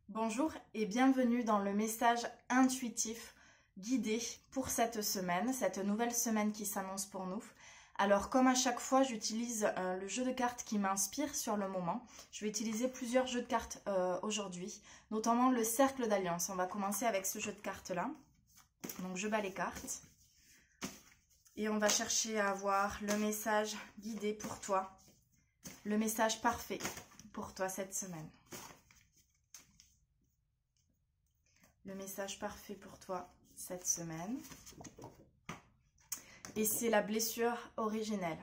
Bonjour et bienvenue dans le message intuitif guidé pour cette semaine, cette nouvelle semaine qui s'annonce pour nous. Alors comme à chaque fois, j'utilise le jeu de cartes qui m'inspire sur le moment. Je vais utiliser plusieurs jeux de cartes aujourd'hui, notamment le cercle d'alliance. On va commencer avec ce jeu de cartes-là. Donc je bats les cartes et on va chercher à avoir le message guidé pour toi, le message parfait pour toi cette semaine. Le message parfait pour toi cette semaine. Et c'est la blessure originelle.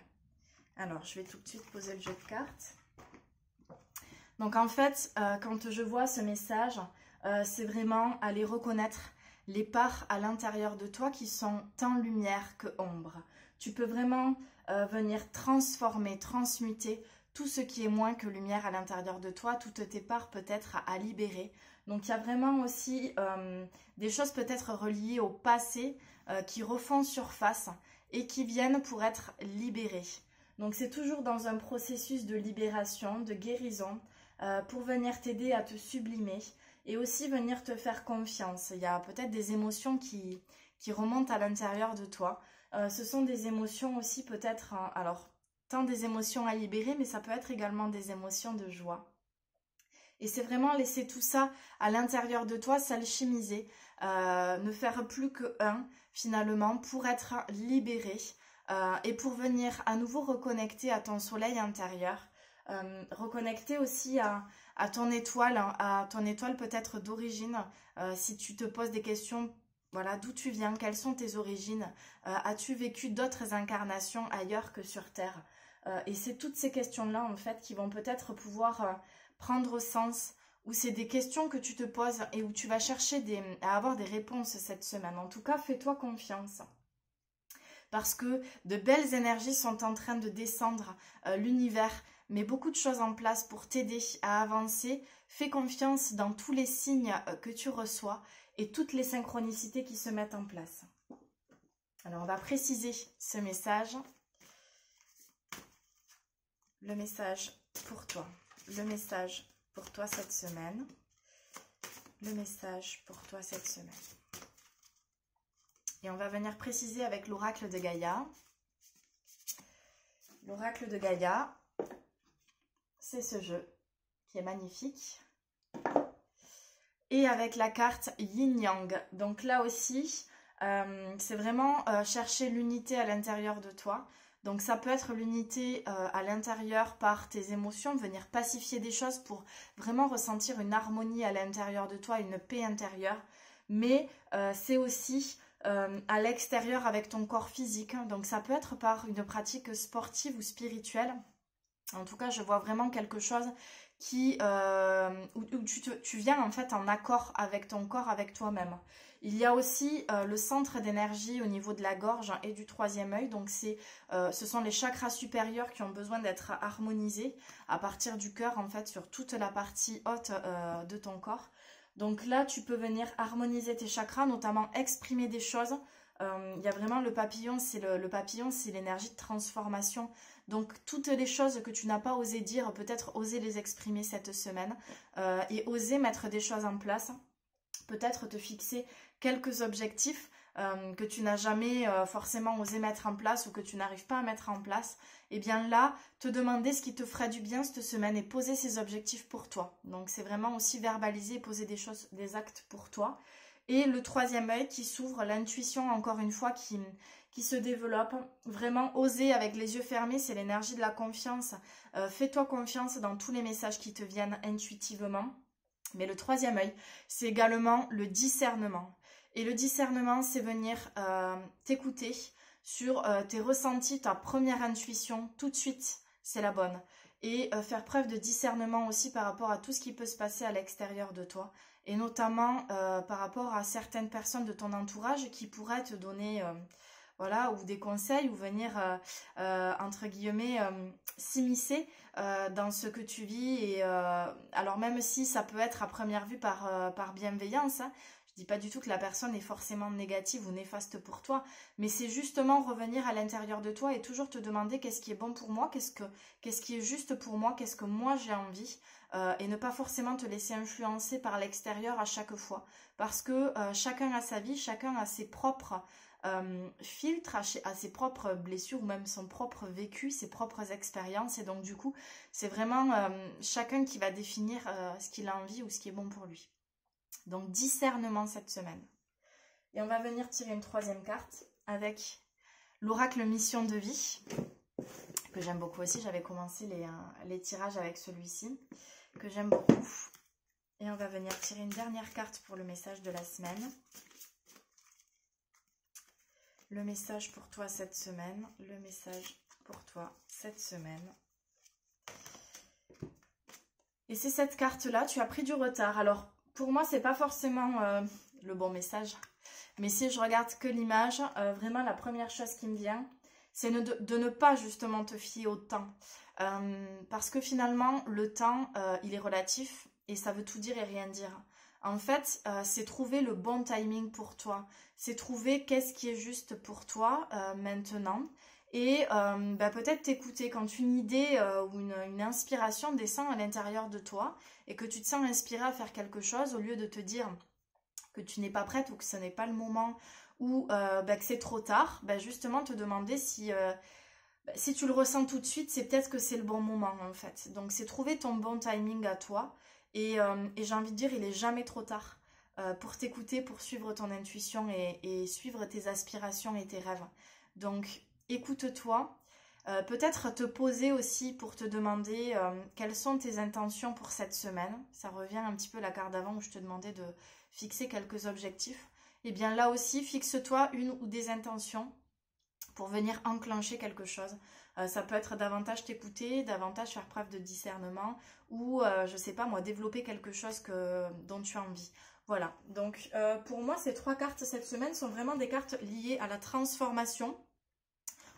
Alors, je vais tout de suite poser le jeu de cartes. Donc, en fait, quand je vois ce message, c'est vraiment aller reconnaître les parts à l'intérieur de toi qui sont tant lumière que ombre. Tu peux vraiment venir transformer, transmuter tout ce qui est moins que lumière à l'intérieur de toi, toutes tes parts peut-être à libérer. Donc il y a vraiment aussi des choses peut-être reliées au passé qui refont surface et qui viennent pour être libérées. Donc c'est toujours dans un processus de libération, de guérison, pour venir t'aider à te sublimer et aussi venir te faire confiance. Il y a peut-être des émotions qui remontent à l'intérieur de toi. Ce sont des émotions aussi peut-être, alors tant des émotions à libérer, mais ça peut être également des émotions de joie. Et c'est vraiment laisser tout ça à l'intérieur de toi, s'alchimiser, ne faire plus que un finalement pour être libéré et pour venir à nouveau reconnecter à ton soleil intérieur, reconnecter aussi à ton étoile peut-être d'origine, si tu te poses des questions. Voilà, d'où tu viens, quelles sont tes origines, as-tu vécu d'autres incarnations ailleurs que sur Terre? Et c'est toutes ces questions-là en fait qui vont peut-être pouvoir prendre sens, ou c'est des questions que tu te poses et où tu vas chercher à avoir des réponses cette semaine. En tout cas, fais-toi confiance. Parce que de belles énergies sont en train de descendre, l'univers met beaucoup de choses en place pour t'aider à avancer. Fais confiance dans tous les signes que tu reçois et toutes les synchronicités qui se mettent en place. Alors, on va préciser ce message. Le message pour toi. Le message pour toi cette semaine. Le message pour toi cette semaine. Et on va venir préciser avec l'oracle de Gaïa. L'oracle de Gaïa, c'est ce jeu qui est magnifique. Et avec la carte Yin-Yang. Donc là aussi, c'est vraiment chercher l'unité à l'intérieur de toi. Donc ça peut être l'unité à l'intérieur par tes émotions, venir pacifier des choses pour vraiment ressentir une harmonie à l'intérieur de toi, une paix intérieure. Mais c'est aussi à l'extérieur avec ton corps physique. Donc ça peut être par une pratique sportive ou spirituelle. En tout cas, je vois vraiment quelque chose où tu viens en fait en accord avec ton corps, avec toi-même. Il y a aussi le centre d'énergie au niveau de la gorge et du troisième œil. Donc ce sont les chakras supérieurs qui ont besoin d'être harmonisés à partir du cœur en fait sur toute la partie haute de ton corps. Donc là, tu peux venir harmoniser tes chakras, notamment exprimer des choses. Il y a vraiment le papillon, c'est l'énergie de transformation. Donc toutes les choses que tu n'as pas osé dire, peut-être oser les exprimer cette semaine et oser mettre des choses en place. Peut-être te fixer quelques objectifs que tu n'as jamais forcément osé mettre en place ou que tu n'arrives pas à mettre en place. Et bien là, te demander ce qui te fera du bien cette semaine et poser ces objectifs pour toi. Donc c'est vraiment aussi verbaliser et poser des choses, des actes pour toi. Et le troisième œil qui s'ouvre, l'intuition encore une fois qui se développe. Vraiment oser avec les yeux fermés, c'est l'énergie de la confiance. Fais-toi confiance dans tous les messages qui te viennent intuitivement. Mais le troisième œil, c'est également le discernement. Et le discernement, c'est venir t'écouter sur tes ressentis, ta première intuition, tout de suite, c'est la bonne. Et faire preuve de discernement aussi par rapport à tout ce qui peut se passer à l'extérieur de toi. Et notamment par rapport à certaines personnes de ton entourage qui pourraient te donner voilà, ou des conseils ou venir, entre guillemets, s'immiscer dans ce que tu vis. Et alors même si ça peut être à première vue par bienveillance, hein, je dis pas du tout que la personne est forcément négative ou néfaste pour toi, mais c'est justement revenir à l'intérieur de toi et toujours te demander qu'est-ce qui est bon pour moi, qu'est-ce qui est juste pour moi, qu'est-ce que moi j'ai envie, et ne pas forcément te laisser influencer par l'extérieur à chaque fois. Parce que chacun a sa vie, chacun a ses propres filtres, à ses propres blessures ou même son propre vécu, ses propres expériences. Et donc du coup, c'est vraiment chacun qui va définir ce qu'il a envie ou ce qui est bon pour lui. Donc discernement cette semaine. Et on va venir tirer une troisième carte avec l'oracle mission de vie, que j'aime beaucoup aussi. J'avais commencé les tirages avec celui-ci, que j'aime beaucoup. Et on va venir tirer une dernière carte pour le message de la semaine. Le message pour toi cette semaine. Le message pour toi cette semaine. Et c'est cette carte-là, tu as pris du retard. Alors, pour moi, c'est pas forcément le bon message. Mais si je regarde que l'image, vraiment la première chose qui me vient, c'est de ne pas justement te fier au temps. Parce que finalement, le temps, il est relatif et ça veut tout dire et rien dire. En fait, c'est trouver le bon timing pour toi. C'est trouver qu'est-ce qui est juste pour toi maintenant. Et peut-être t'écouter quand une idée ou une inspiration descend à l'intérieur de toi et que tu te sens inspiré à faire quelque chose, au lieu de te dire que tu n'es pas prête ou que ce n'est pas le moment ou que c'est trop tard, justement te demander si tu le ressens tout de suite, c'est peut-être que c'est le bon moment en fait. Donc c'est trouver ton bon timing à toi et j'ai envie de dire, il n'est jamais trop tard pour t'écouter, pour suivre ton intuition et suivre tes aspirations et tes rêves. Donc écoute-toi, peut-être te poser aussi pour te demander quelles sont tes intentions pour cette semaine. Ça revient un petit peu à la carte d'avant où je te demandais de fixer quelques objectifs. Et bien là aussi, fixe-toi une ou des intentions pour venir enclencher quelque chose. Ça peut être davantage t'écouter, davantage faire preuve de discernement ou, je sais pas moi, développer quelque chose dont tu as envie. Voilà, donc pour moi, ces trois cartes cette semaine sont vraiment des cartes liées à la transformation,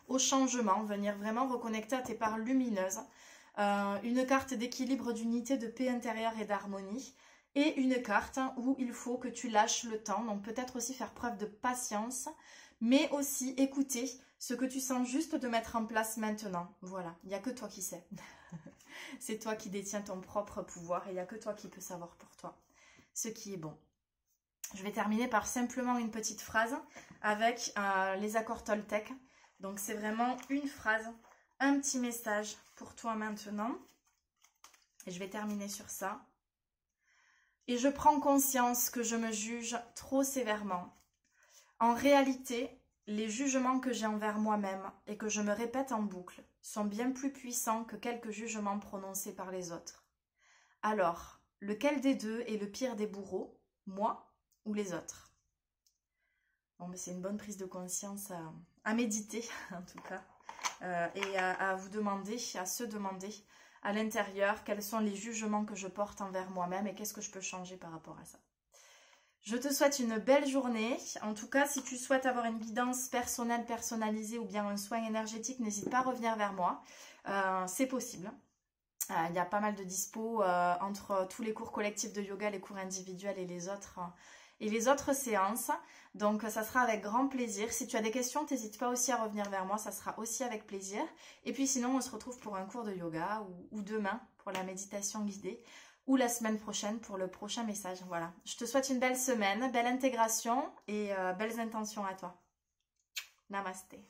au changement, venir vraiment reconnecter à tes parts lumineuses. Une carte d'équilibre, d'unité, de paix intérieure et d'harmonie. Et une carte où il faut que tu lâches le temps, donc peut-être aussi faire preuve de patience, mais aussi écouter ce que tu sens juste de mettre en place maintenant. Voilà, il n'y a que toi qui sais. C'est toi qui détiens ton propre pouvoir et il n'y a que toi qui peux savoir pour toi ce qui est bon. Je vais terminer par simplement une petite phrase avec les accords Toltec. Donc c'est vraiment une phrase, un petit message pour toi maintenant. Et je vais terminer sur ça. Et je prends conscience que je me juge trop sévèrement. En réalité, les jugements que j'ai envers moi-même et que je me répète en boucle sont bien plus puissants que quelques jugements prononcés par les autres. Alors, lequel des deux est le pire des bourreaux, moi ou les autres? Bon, c'est une bonne prise de conscience à méditer, en tout cas, et à vous demander, à se demander à l'intérieur quels sont les jugements que je porte envers moi-même et qu'est-ce que je peux changer par rapport à ça. Je te souhaite une belle journée. En tout cas, si tu souhaites avoir une guidance personnelle, personnalisée ou bien un soin énergétique, n'hésite pas à revenir vers moi. C'est possible. Il y a pas mal de dispo entre tous les cours collectifs de yoga, les cours individuels et les autres séances. Donc, ça sera avec grand plaisir. Si tu as des questions, n'hésite pas aussi à revenir vers moi. Ça sera aussi avec plaisir. Et puis sinon, on se retrouve pour un cours de yoga ou demain pour la méditation guidée ou la semaine prochaine pour le prochain message. Voilà. Je te souhaite une belle semaine, belle intégration et belles intentions à toi. Namasté.